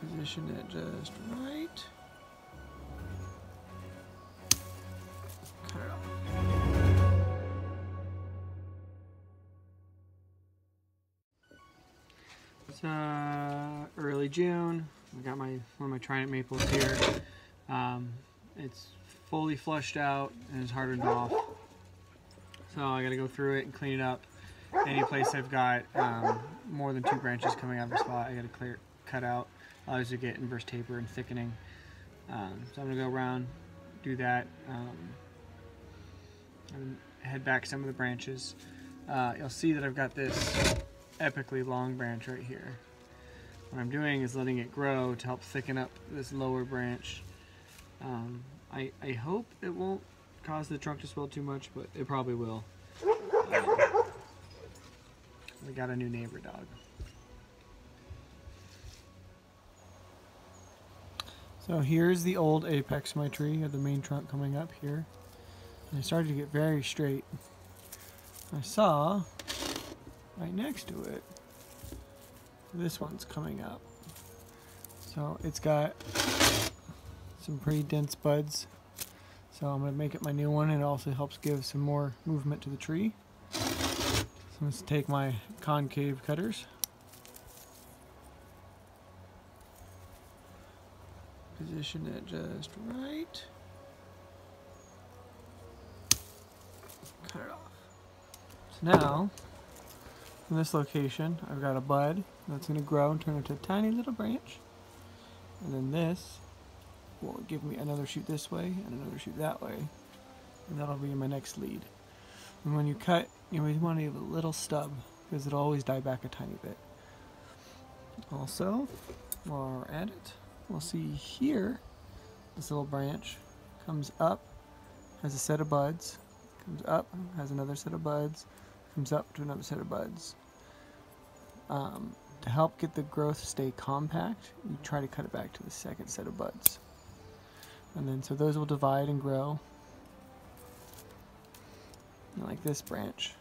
Position it just right. Cut it off. It's early June. I got one of my Trident maples here. It's fully flushed out and is hardened off. So I got to go through it and clean it up. Any place I've got more than 2 branches coming out of a spot, I got to cut out. Others will get inverse taper and thickening. So I'm going to go around, do that, and head back some of the branches. You'll see that I've got this epically long branch right here. What I'm doing is letting it grow to help thicken up this lower branch. I hope it won't cause the trunk to swell too much, but it probably will. We got a new neighbor dog. So here's the old apex of my tree, or the main trunk coming up here. And it started to get very straight. I saw right next to it, this one's coming up. So it's got some pretty dense buds. So I'm going to make it my new one, and it also helps give some more movement to the tree. So I'm going to take my concave cutters. Position it just right. Cut it off. So now, from this location, I've got a bud that's going to grow and turn into a tiny little branch. And then this will give me another shoot this way and another shoot that way. And that'll be my next lead. And when you cut, you always want to leave a little stub, because it'll always die back a tiny bit. Also, while we're at it, we'll see here, this little branch comes up, has a set of buds, comes up, has another set of buds, comes up to another set of buds. To help get the growth stay compact, you try to cut it back to the second set of buds. And then so those will divide and grow. And like this branch,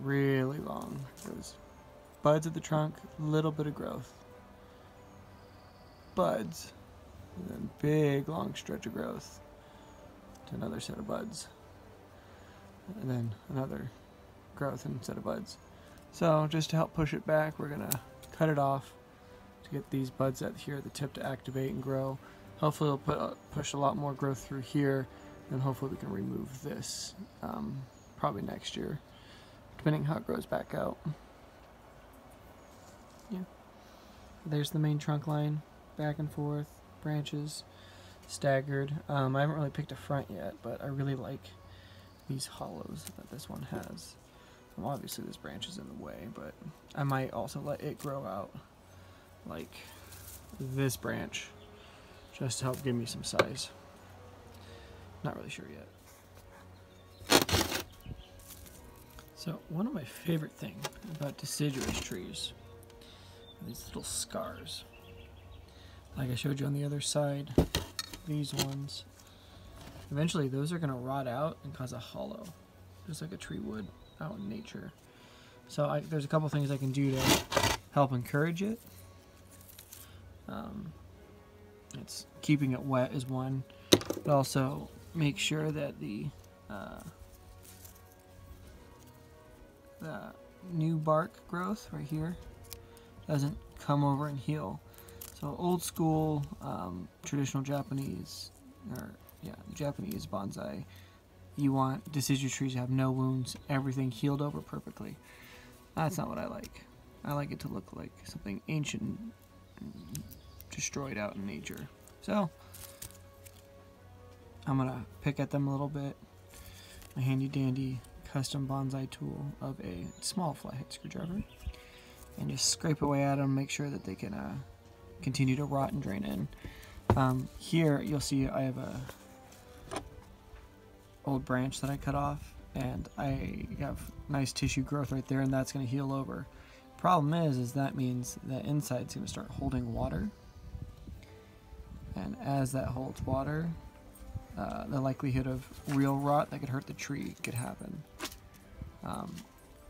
really long. Goes buds at the trunk, little bit of growth. Buds, and then big long stretch of growth to another set of buds, and then another growth and set of buds. So just to help push it back, we're gonna cut it off to get these buds at here at the tip to activate and grow. Hopefully it'll push a lot more growth through here, and hopefully we can remove this probably next year, depending how it grows back out. Yeah, there's the main trunk line. Back and forth, branches, staggered. I haven't really picked a front yet, but I really like these hollows that this one has. Well, obviously this branch is in the way, but I might also let it grow out like this branch, just to help give me some size. Not really sure yet. So one of my favorite things about deciduous trees are these little scars. Like I showed you on the other side, these ones, eventually those are going to rot out and cause a hollow, just like a tree would out in nature. So there's a couple things I can do to help encourage it. It's keeping it wet is one, but also make sure that the new bark growth right here doesn't come over and heal. So old school, traditional Japanese, Japanese bonsai, you want deciduous trees to have no wounds, everything healed over perfectly. That's not what I like. I like it to look like something ancient and destroyed out in nature. So I'm gonna pick at them a little bit. My handy dandy custom bonsai tool of a small flathead screwdriver, and just scrape away at them, make sure that they can continue to rot and drain in. Here you'll see I have a old branch that I cut off, and I have nice tissue growth right there, and that's going to heal over. Problem is that means that inside's going to start holding water, and as that holds water, the likelihood of real rot that could hurt the tree could happen.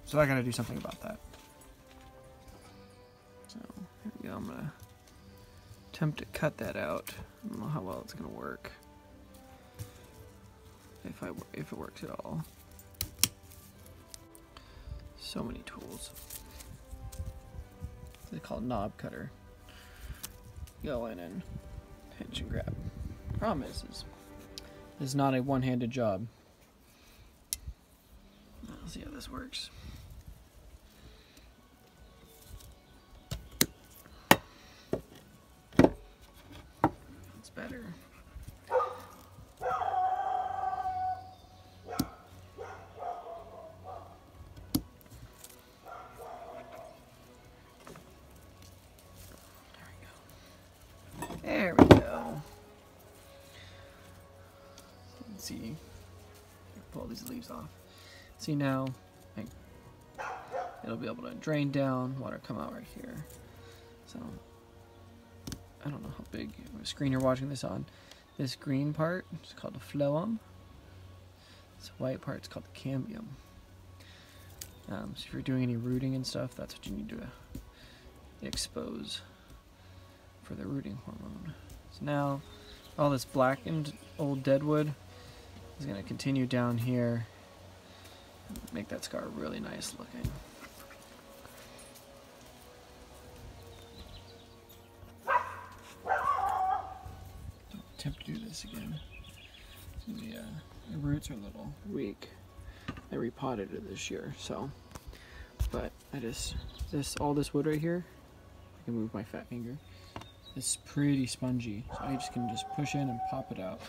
So I got to do something about that. So here we go. I'm going to attempt to cut that out. I don't know how well it's gonna work. If it works at all. So many tools. They call it knob cutter. Go in and pinch and grab. Problem is it's not a one-handed job. Let's see how this works. It's better. There we go. Let's see. Pull these leaves off. See now, it'll be able to drain down, water come out right here. So, I don't know how big of a screen you're watching this on. This green part is called the phloem. This white part is called the cambium. So if you're doing any rooting and stuff, that's what you need to expose for the rooting hormone. So now, all this blackened old deadwood is going to continue down here, make that scar really nice looking. Don't attempt to do this again. The roots are a little weak. I repotted it this year, so. But all this wood right here, I can move my fat finger. It's pretty spongy, so I just can push in and pop it out.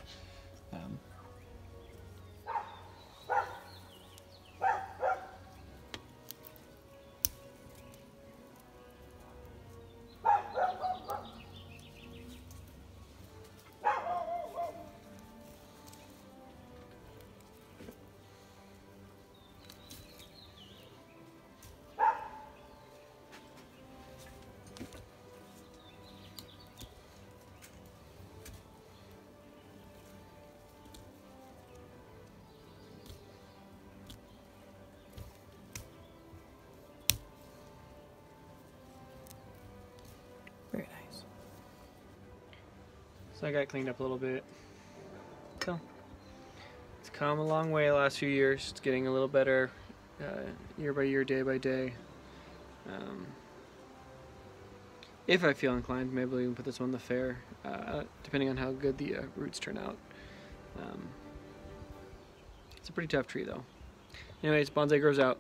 Very nice. So I got cleaned up a little bit. So it's come a long way the last few years. It's getting a little better year by year, day by day. If I feel inclined, maybe we can put this one in the fair, depending on how good the roots turn out. It's a pretty tough tree though. Anyways, bonsai grows out.